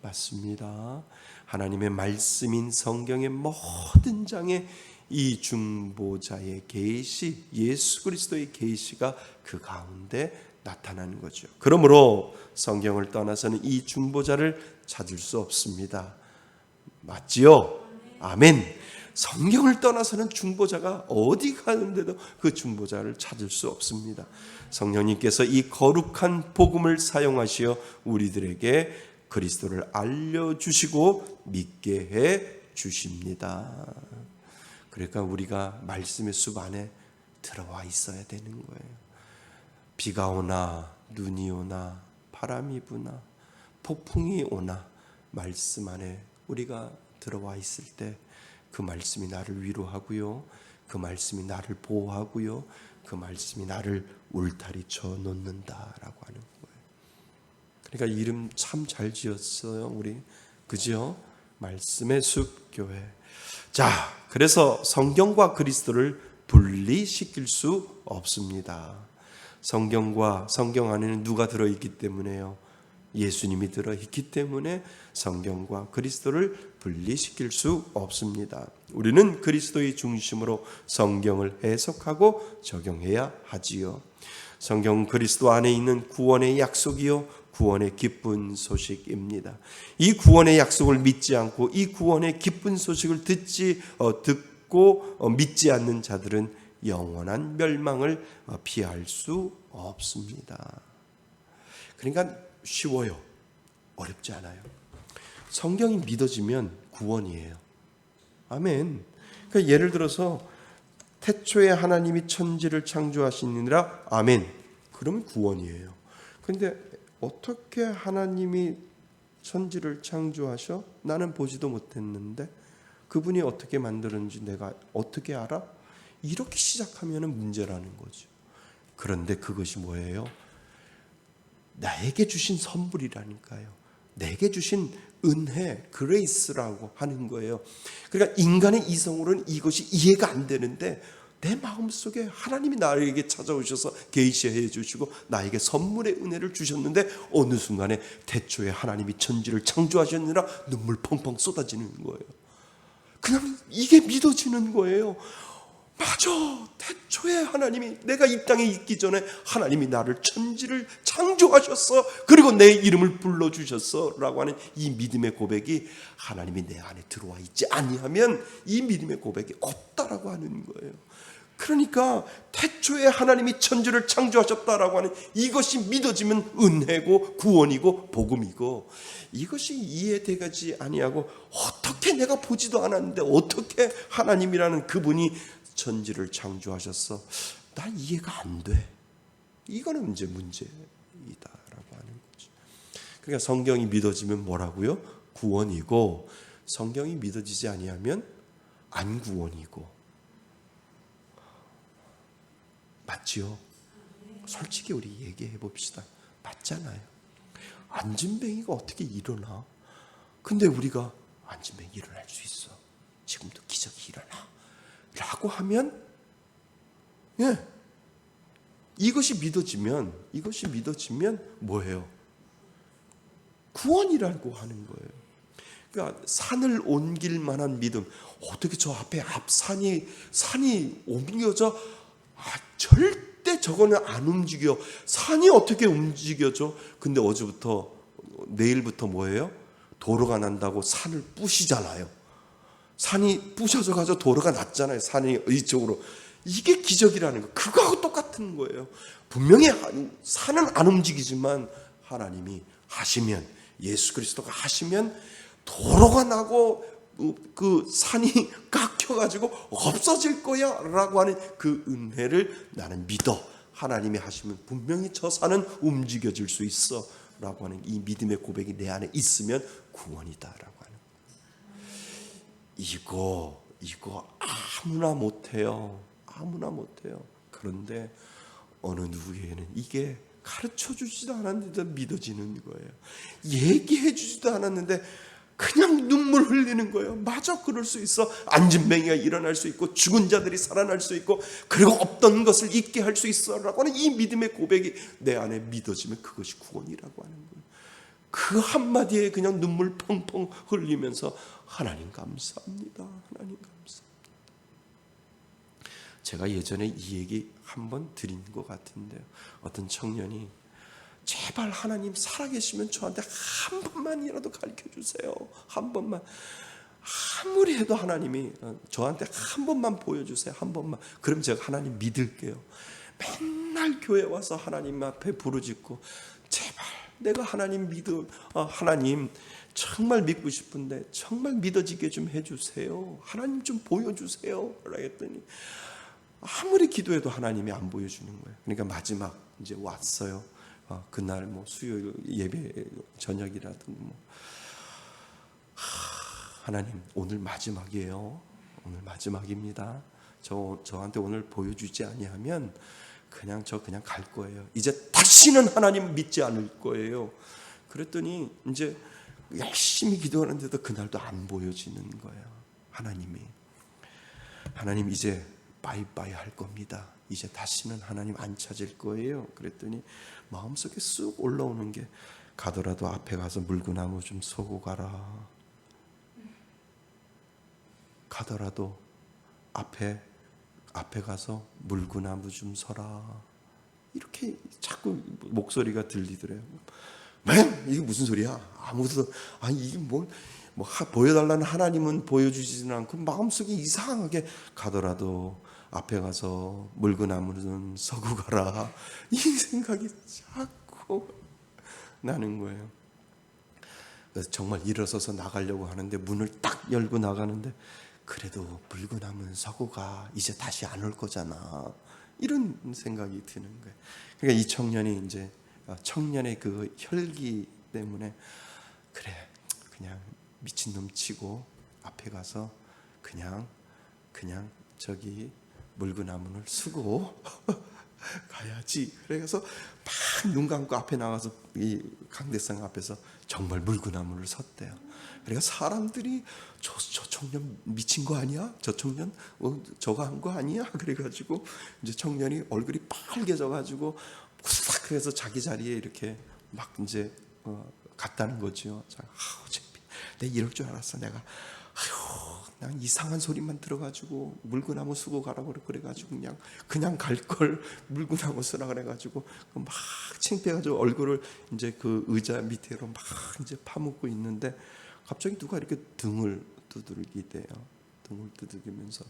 맞습니다. 하나님의 말씀인 성경의 모든 장에 이 중보자의 계시, 예수 그리스도의 계시가 그 가운데 나타나는 거죠. 그러므로 성경을 떠나서는 이 중보자를 찾을 수 없습니다. 맞지요? 아멘. 성경을 떠나서는 중보자가 어디 가는데도 그 중보자를 찾을 수 없습니다. 성령님께서 이 거룩한 복음을 사용하시어 우리들에게 그리스도를 알려주시고 믿게 해 주십니다. 그러니까 우리가 말씀의 숲 안에 들어와 있어야 되는 거예요. 비가 오나 눈이 오나 바람이 부나 폭풍이 오나 말씀 안에 우리가 들어와 있을 때 그 말씀이 나를 위로하고요, 그 말씀이 나를 보호하고요, 그 말씀이 나를 울타리 쳐 놓는다라고 하는 거예요. 그러니까 이름 참 잘 지었어요, 우리. 그죠? 말씀의 숲 교회. 자, 그래서 성경과 그리스도를 분리시킬 수 없습니다. 성경과 성경 안에는 누가 들어있기 때문에요? 예수님이 들어있기 때문에 성경과 그리스도를 분리시킬 수 없습니다. 우리는 그리스도의 중심으로 성경을 해석하고 적용해야 하지요. 성경은 그리스도 안에 있는 구원의 약속이요, 구원의 기쁜 소식입니다. 이 구원의 약속을 믿지 않고 이 구원의 기쁜 소식을 듣고 믿지 않는 자들은 영원한 멸망을 피할 수 없습니다. 그러니까 쉬워요. 어렵지 않아요. 성경이 믿어지면 구원이에요. 아멘. 그러니까 예를 들어서 태초에 하나님이 천지를 창조하시니라. 아멘. 그러면 구원이에요. 그런데 어떻게 하나님이 천지를 창조하셔? 나는 보지도 못했는데 그분이 어떻게 만들었는지 내가 어떻게 알아? 이렇게 시작하면 문제라는 거죠. 그런데 그것이 뭐예요? 나에게 주신 선물이라니까요. 내게 주신 은혜, 그레이스라고 하는 거예요. 그러니까 인간의 이성으로는 이것이 이해가 안 되는데 내 마음속에 하나님이 나에게 찾아오셔서 계시해 주시고 나에게 선물의 은혜를 주셨는데 어느 순간에 태초에 하나님이 천지를 창조하셨느라 눈물 펑펑 쏟아지는 거예요. 그냥 이게 믿어지는 거예요. 맞아. 태초에 하나님이, 내가 이 땅에 있기 전에 하나님이 나를 천지를 창조하셨어. 그리고 내 이름을 불러주셨어 라고 하는 이 믿음의 고백이 하나님이 내 안에 들어와 있지 아니하면 이 믿음의 고백이 없다라고 하는 거예요. 그러니까 태초에 하나님이 천지를 창조하셨다라고 하는 이것이 믿어지면 은혜고 구원이고 복음이고, 이것이 이해되지 아니하고 어떻게 내가 보지도 않았는데 어떻게 하나님이라는 그분이 천지를 창조하셨어? 난 이해가 안 돼. 이거는 이제 문제이다라고 하는 거죠. 그러니까 성경이 믿어지면 뭐라고요? 구원이고, 성경이 믿어지지 아니하면 안 구원이고. 맞지요? 솔직히 우리 얘기해 봅시다. 맞잖아요. 안진뱅이가 어떻게 일어나? 근데 우리가 안진뱅이 일어날 수 있어. 지금도 기적이 일어나. 라고 하면, 예, 이것이 믿어지면 뭐예요? 구원이라고 하는 거예요. 그러니까 산을 옮길 만한 믿음. 어떻게 저 앞에 산이 옮겨져? 절대 저거는 안 움직여. 산이 어떻게 움직여져? 근데 내일부터 뭐예요? 도로가 난다고 산을 부시잖아요. 산이 부셔져 가지고 도로가 났잖아요. 산이 이쪽으로. 이게 기적이라는 거. 그거하고 똑같은 거예요. 분명히 산은 안 움직이지만 하나님이 하시면, 예수 그리스도가 하시면 도로가 나고 그 산이 깎여가지고 없어질 거야 라고 하는 그 은혜를 나는 믿어. 하나님이 하시면 분명히 저 산은 움직여질 수 있어 라고 하는 이 믿음의 고백이 내 안에 있으면 구원이다 라고 하는 거예요. 이거 아무나 못해요. 아무나 못해요. 그런데 어느 누구에게는 이게 가르쳐 주지도 않았는데 믿어지는 거예요. 얘기해 주지도 않았는데 그냥 눈물 흘리는 거예요. 맞아, 그럴 수 있어. 안진뱅이가 일어날 수 있고 죽은 자들이 살아날 수 있고 그리고 없던 것을 있게 할 수 있어 라고 하는 이 믿음의 고백이 내 안에 믿어지면 그것이 구원이라고 하는 거예요. 그 한마디에 그냥 눈물 펑펑 흘리면서 하나님 감사합니다. 하나님 감사합니다. 제가 예전에 이 얘기 한번 드린 것 같은데요. 어떤 청년이 제발 하나님 살아계시면 저한테 한 번만이라도 가르쳐 주세요. 한 번만. 아무리 해도 하나님이 저한테 한 번만 보여주세요. 한 번만. 그럼 제가 하나님 믿을게요. 맨날 교회 와서 하나님 앞에 부르짖고 제발 내가 하나님 정말 믿고 싶은데 정말 믿어지게 좀 해주세요. 하나님 좀 보여주세요. 라고 했더니 아무리 기도해도 하나님이 안 보여주는 거예요. 그러니까 마지막 이제 왔어요. 그날 수요일 예배 저녁이라든 하나님 오늘 마지막이에요. 오늘 마지막입니다. 저한테 오늘 보여주지 아니하면 그냥 갈 거예요. 이제 다시는 하나님 믿지 않을 거예요. 그랬더니 이제 열심히 기도하는데도 그날도 안 보여지는 거예요. 하나님 이제 바이바이 할 겁니다. 이제 다시는 하나님 안 찾을 거예요. 그랬더니 마음속에 쑥 올라오는 게 가더라도 앞에 가서 물구나무 좀 서고 가라. 가더라도 앞에 가서 물구나무 좀 서라. 이렇게 자꾸 목소리가 들리더래요. 이게 무슨 소리야? 아무도 이게 보여달라는 하나님은 보여주지는 않고 마음속에 이상하게 가더라도 앞에 가서 물구나무는 서고 가라. 이 생각이 자꾸 나는 거예요. 그래서 정말 일어서서 나가려고 하는데 문을 딱 열고 나가는데 그래도 물구나무는 서고 가. 이제 다시 안 올 거잖아. 이런 생각이 드는 거예요. 그러니까 이 청년이 이제 청년의 그 혈기 때문에 그래 그냥 미친놈 치고 앞에 가서 그냥 저기 물구나무를 쓰고 가야지. 그래서 막 눈 감고 앞에 나가서 이 강대상 앞에서 정말 물구나무를 섰대요. 그러니까 사람들이 저 청년 미친 거 아니야? 저 청년 저거 한 거 아니야? 그래가지고 이제 청년이 얼굴이 빨개져가지고 후싹 그래서 자기 자리에 이렇게 막 이제 갔다는 거죠. 아우 창피해. 내가 이럴 줄 알았어. 내가 그냥 이상한 소리만 들어가지고 물구나무 쓰고 가라고 그래가지고 그냥 갈 걸 물구나무 쓰라 그래가지고 막 창피해가지고 얼굴을 이제 그 의자 밑으로 막 이제 파묻고 있는데 갑자기 누가 이렇게 등을 두들기대요. 등을 두들기면서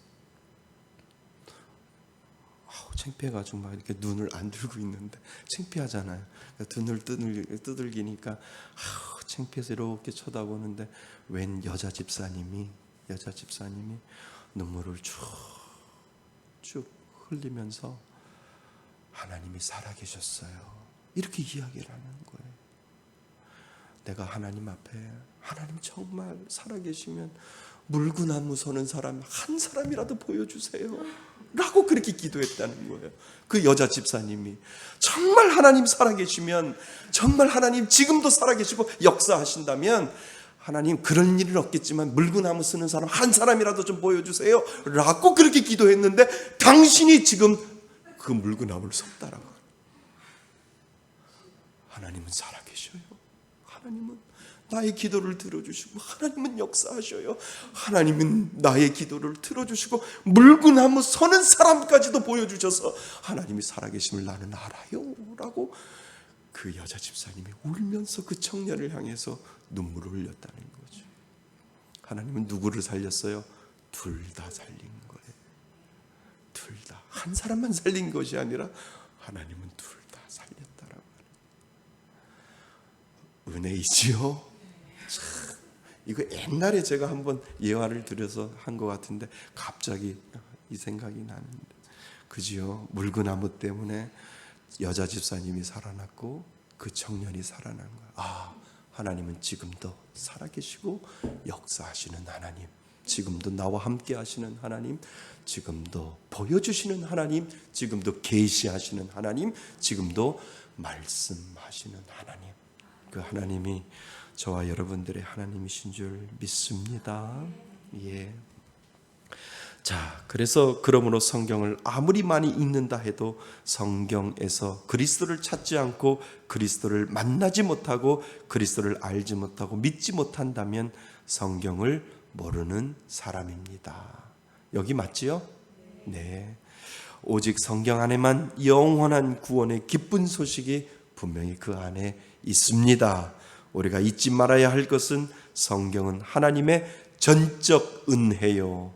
창피해가지고 막 이렇게 눈을 안 들고 있는데 창피하잖아요. 눈을 두들기니까 창피해서 이렇게 쳐다보는데 웬 여자 집사님이 눈물을 쭉 흘리면서 하나님이 살아계셨어요. 이렇게 이야기를 하는 거예요. 내가 하나님 앞에 하나님 정말 살아계시면 물구나무 서는 사람 한 사람이라도 보여주세요 라고 그렇게 기도했다는 거예요. 그 여자 집사님이 정말 하나님 살아계시면, 정말 하나님 지금도 살아계시고 역사하신다면 하나님 그런 일은 없겠지만 물구나무 쓰는 사람 한 사람이라도 좀 보여주세요 라고 그렇게 기도했는데 당신이 지금 그 물구나무를 섰다라고. 하나님은 살아계셔요. 하나님은 나의 기도를 들어주시고 하나님은 역사하셔요. 하나님은 나의 기도를 들어주시고 물구나무 서는 사람까지도 보여주셔서 하나님이 살아계심을 나는 알아요 라고 그 여자 집사님이 울면서 그 청년을 향해서 눈물을 흘렸다는 거죠. 하나님은 누구를 살렸어요? 둘 다 살린 거예요. 둘 다. 한 사람만 살린 것이 아니라 하나님은 둘 다 살렸다라고 하는 은혜이지요. 참, 이거 옛날에 제가 한번 예화를 들여서 한 것 같은데 갑자기 이 생각이 나는데, 그지요? 물구나무 때문에 여자 집사님이 살아났고 그 청년이 살아난 거야. 하나님은 지금도 살아계시고 역사하시는 하나님, 지금도 나와 함께 하시는 하나님, 지금도 보여주시는 하나님, 지금도 계시하시는 하나님, 지금도 말씀하시는 하나님. 그 하나님이 저와 여러분들의 하나님이신 줄 믿습니다. 예. 자, 그래서 그러므로 성경을 아무리 많이 읽는다 해도 성경에서 그리스도를 찾지 않고 그리스도를 만나지 못하고 그리스도를 알지 못하고 믿지 못한다면 성경을 모르는 사람입니다. 여기 맞지요? 네. 오직 성경 안에만 영원한 구원의 기쁜 소식이 분명히 그 안에 있습니다. 우리가 잊지 말아야 할 것은 성경은 하나님의 전적 은혜요,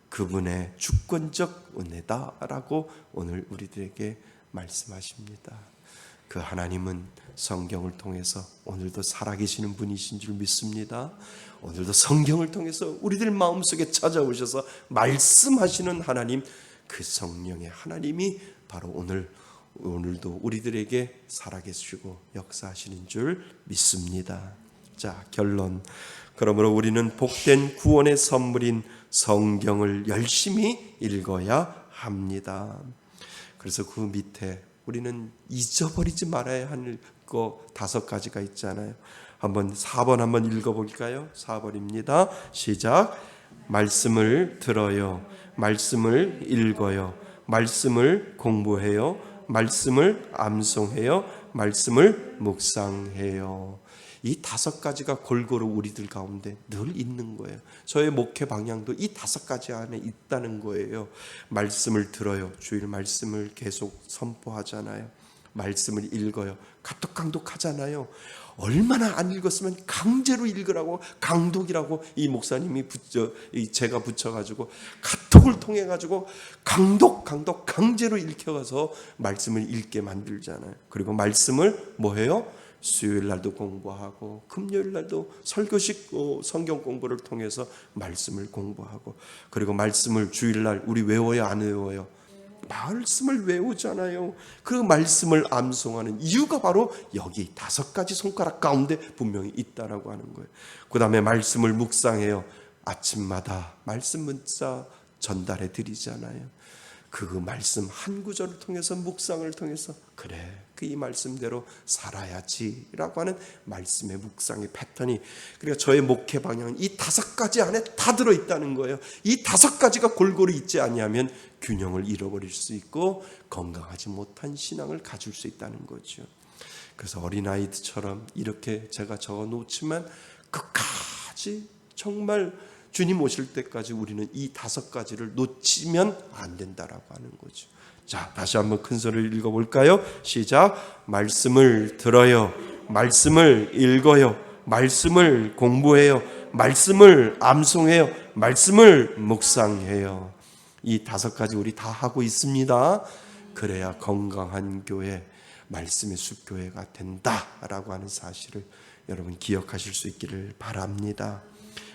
그분의 주권적 은혜다라고 오늘 우리들에게 말씀하십니다. 그 하나님은 성경을 통해서 오늘도 살아계시는 분이신 줄 믿습니다. 오늘도 성경을 통해서 우리들 마음속에 찾아오셔서 말씀하시는 하나님, 그 성령의 하나님이 바로 오늘도 우리들에게 살아계시고 역사하시는 줄 믿습니다. 자, 결론. 그러므로 우리는 복된 구원의 선물인 성경을 열심히 읽어야 합니다. 그래서 그 밑에 우리는 잊어버리지 말아야 할 거 5가지가 있잖아요. 한번 4번 한번 읽어볼까요? 4번입니다. 시작. 말씀을 들어요. 말씀을 읽어요. 말씀을 공부해요. 말씀을 암송해요. 말씀을 묵상해요. 이 5가지가 골고루 우리들 가운데 늘 있는 거예요. 저의 목회 방향도 이 5가지 안에 있다는 거예요. 말씀을 들어요. 주일 말씀을 계속 선포하잖아요. 말씀을 읽어요. 카톡 하잖아요. 얼마나 안 읽었으면 강제로 읽으라고, 강독이라고 이 목사님이 제가 붙여가지고 카톡을 통해 가지고 강제로 읽혀가서 말씀을 읽게 만들잖아요. 그리고 말씀을 뭐 해요? 수요일 날도 공부하고 금요일 날도 설교식 성경 공부를 통해서 말씀을 공부하고, 그리고 말씀을 주일 날 우리 외워요, 안 외워요? 말씀을 외우잖아요. 그 말씀을 암송하는 이유가 바로 여기 5가지 손가락 가운데 분명히 있다라고 하는 거예요. 그 다음에 말씀을 묵상해요. 아침마다 말씀 문자 전달해 드리잖아요. 그 말씀 한 구절을 통해서, 묵상을 통해서 그래, 이 말씀대로 살아야지라고 하는 말씀의 묵상의 패턴이, 그러니까 저의 목회 방향은 이 5가지 안에 다 들어있다는 거예요. 이 5가지가 골고루 있지 아니하면 균형을 잃어버릴 수 있고 건강하지 못한 신앙을 가질 수 있다는 거죠. 그래서 어린아이들처럼 이렇게 제가 적어 놓지만 끝까지 정말 주님 오실 때까지 우리는 이 5가지를 놓치면 안 된다라고 하는 거죠. 자, 다시 한번 큰 소리를 읽어볼까요? 시작. 말씀을 들어요. 말씀을 읽어요. 말씀을 공부해요. 말씀을 암송해요. 말씀을 묵상해요. 이 5가지 우리 다 하고 있습니다. 그래야 건강한 교회, 말씀의 숲교회가 된다라고 하는 사실을 여러분 기억하실 수 있기를 바랍니다.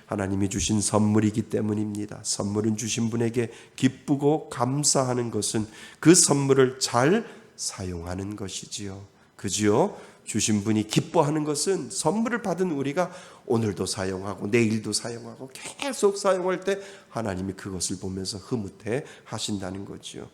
하나님이 주신 선물이기 때문입니다. 선물은 주신 분에게 기쁘고 감사하는 것은 그 선물을 잘 사용하는 것이지요. 그지요? 주신 분이 기뻐하는 것은 선물을 받은 우리가 오늘도 사용하고 내일도 사용하고 계속 사용할 때 하나님이 그것을 보면서 흐뭇해 하신다는 거지요.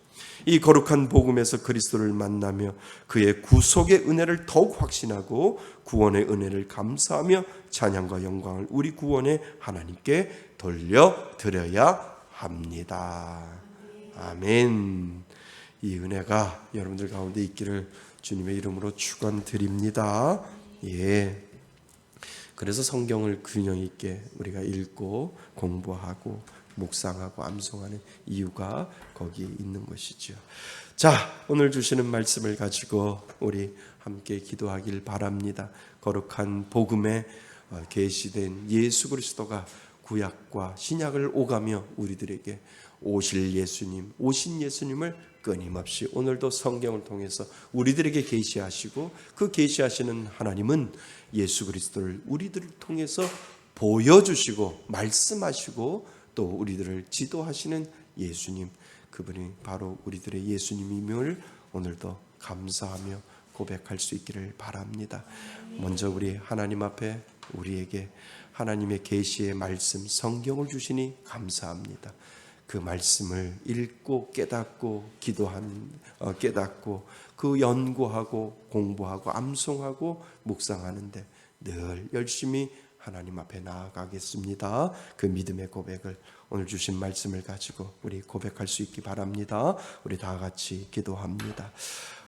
이 거룩한 복음에서 그리스도를 만나며 그의 구속의 은혜를 더욱 확신하고 구원의 은혜를 감사하며 찬양과 영광을 우리 구원의 하나님께 돌려드려야 합니다. 아멘. 이 은혜가 여러분들 가운데 있기를 주님의 이름으로 축원드립니다. 예. 그래서 성경을 균형 있게 우리가 읽고 공부하고 묵상하고 암송하는 이유가 거기에 있는 것이죠. 자, 오늘 주시는 말씀을 가지고 우리 함께 기도하길 바랍니다. 거룩한 복음에 계시된 예수 그리스도가 구약과 신약을 오가며 우리들에게 오신 예수님을 끊임없이 오늘도 성경을 통해서 우리들에게 계시하시고, 그 계시하시는 하나님은 예수 그리스도를 우리들을 통해서 보여주시고 말씀하시고 또 우리들을 지도하시는 예수님, 그분이 바로 우리들의 예수님임을 오늘도 감사하며 고백할 수 있기를 바랍니다. 먼저 우리 하나님 앞에 우리에게 하나님의 계시의 말씀 성경을 주시니 감사합니다. 그 말씀을 읽고 깨닫고 깨닫고 그 연구하고 공부하고 암송하고 묵상하는데 늘 열심히 하나님 앞에 나아가겠습니다. 그 믿음의 고백을 오늘 주신 말씀을 가지고 우리 고백할 수 있기 바랍니다. 우리 다 같이 기도합니다.